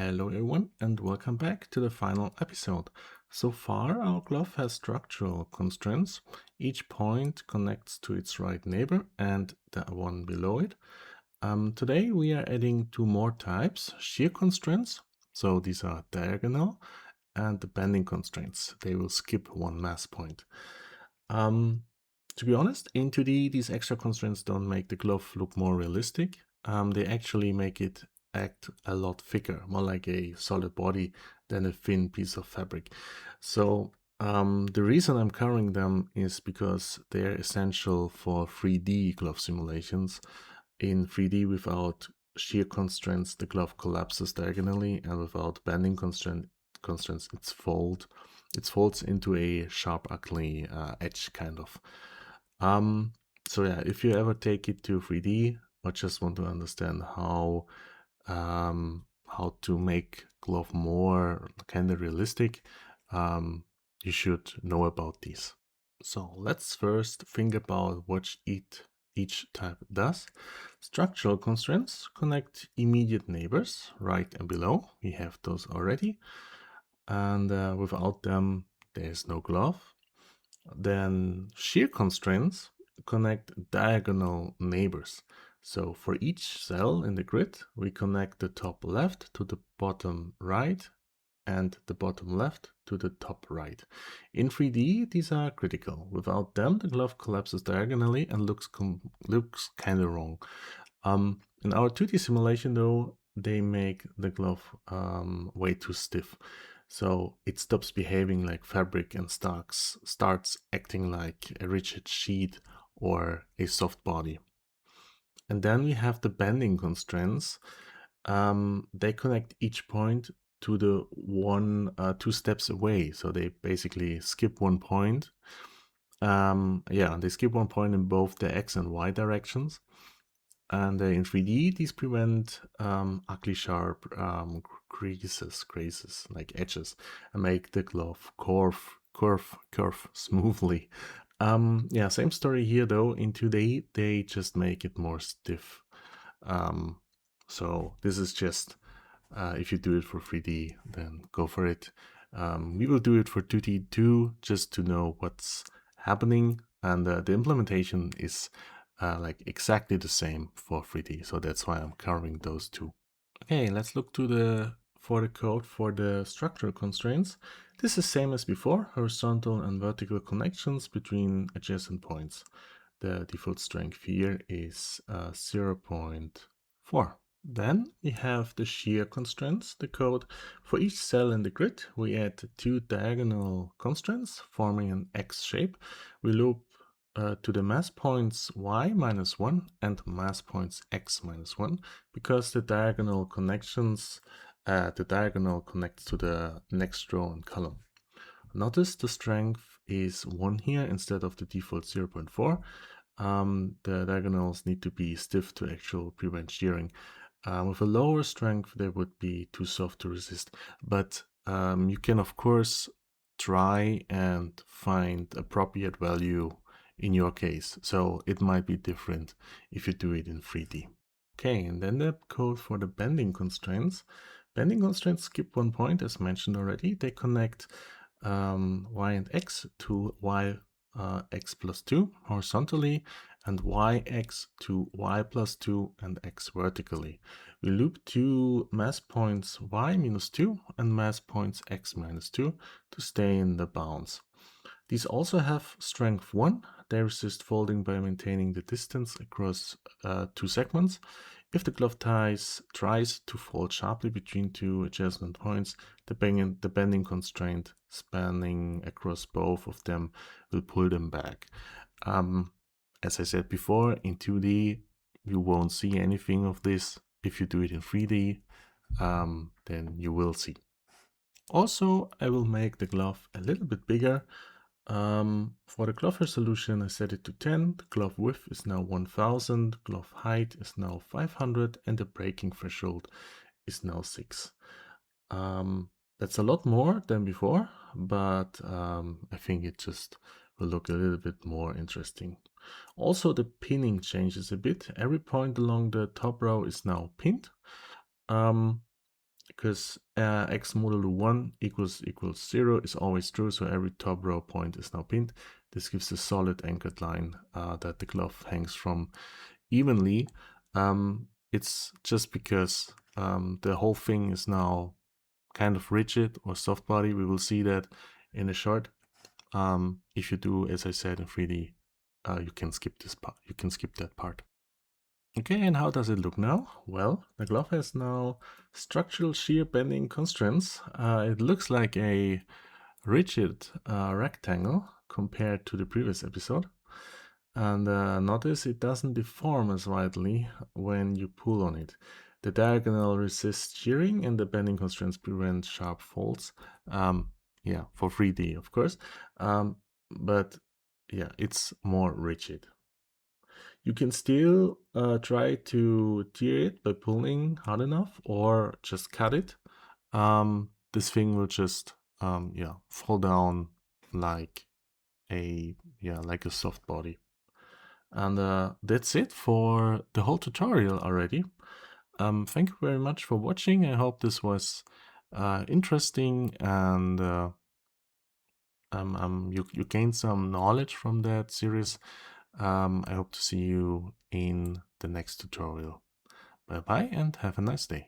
Hello everyone and welcome back to the final episode. So far our glove has structural constraints. Each point connects to its right neighbor and the one below it. Today we are adding two more types, shear constraints, so these are diagonal, and the bending constraints. They will skip one mass point. To be honest, in 2D these extra constraints don't make the glove look more realistic. They actually make it act a lot thicker, more like a solid body than a thin piece of fabric. So the reason I'm covering them is because they're essential for 3D glove simulations. In 3D, without shear constraints, the glove collapses diagonally, and without bending constraints, it folds into a sharp, ugly edge kind of. So yeah, if you ever take it to 3D or just want to understand how to make glove more kind of realistic, you should know about these. So let's first think about what each type does. Structural constraints connect immediate neighbors, right and below. We have those already. And without them, there's no glove. Then shear constraints connect diagonal neighbors. So for each cell in the grid, we connect the top left to the bottom right and the bottom left to the top right. In 3D, these are critical. Without them, the glove collapses diagonally and looks kind of wrong. In our 2D simulation, though, they make the glove way too stiff. So it stops behaving like fabric and starts acting like a rigid sheet or a soft body. And then we have the bending constraints. They connect each point to the two steps away. So they basically skip one point. They skip one point in both the X and Y directions. And in 3D, these prevent ugly sharp creases, like edges, and make the glove curve smoothly. Same story here though. In 2D, they just make it more stiff. So this is just, if you do it for 3D, then go for it. We will do it for 2D too, just to know what's happening. And the implementation is like exactly the same for 3D. So that's why I'm covering those two. Okay, let's look to the code for the structural constraints. This is same as before, horizontal and vertical connections between adjacent points. The default strength here is 0.4. Then we have the shear constraints, the code. For each cell in the grid, we add two diagonal constraints forming an X shape. We loop to the mass points y minus 1 and mass points x minus 1 because the diagonal connects to the next row and column. Notice the strength is 1 here instead of the default 0.4. The diagonals need to be stiff to actually prevent shearing. With a lower strength, they would be too soft to resist. But you can, of course, try and find appropriate value in your case. So it might be different if you do it in 3D. Okay, and then the code for the bending constraints. Bending constraints skip one point, as mentioned already. They connect y and x to y x plus 2 horizontally and yx to y plus 2 and x vertically. We loop two mass points y minus 2 and mass points x minus 2 to stay in the bounds. These also have strength 1. They resist folding by maintaining the distance across two segments. If the glove tries to fold sharply between two adjacent points, the bending constraint spanning across both of them will pull them back. As I said before, in 2D, you won't see anything of this. If you do it in 3D, then you will see. Also, I will make the glove a little bit bigger. For the glove resolution, I set it to 10. The glove width is now 1000. Glove height is now 500, and the breaking threshold is now 6. That's a lot more than before, but I think it just will look a little bit more interesting. Also, the pinning changes a bit. Every point along the top row is now pinned. because x modulo 1 equals 0 is always true, so every top row point is now pinned. This gives a solid anchored line that the glove hangs from evenly. It's just because the whole thing is now kind of rigid or soft body. We will see that in a short. If you do, as I said, in 3D, you can skip this part. You can skip that part. Okay, and how does it look now? Well, the glove has now structural shear bending constraints. It looks like a rigid rectangle compared to the previous episode. And notice it doesn't deform as widely when you pull on it. The diagonal resists shearing and the bending constraints prevent sharp folds. Yeah, for 3D, of course. But yeah, it's more rigid. You can still try to tear it by pulling hard enough or just cut it. This thing will just yeah, fall down like a soft body. And that's it for the whole tutorial already. Thank you very much for watching. I hope this was interesting and you gained some knowledge from that series. I hope to see you in the next tutorial. Bye bye and have a nice day.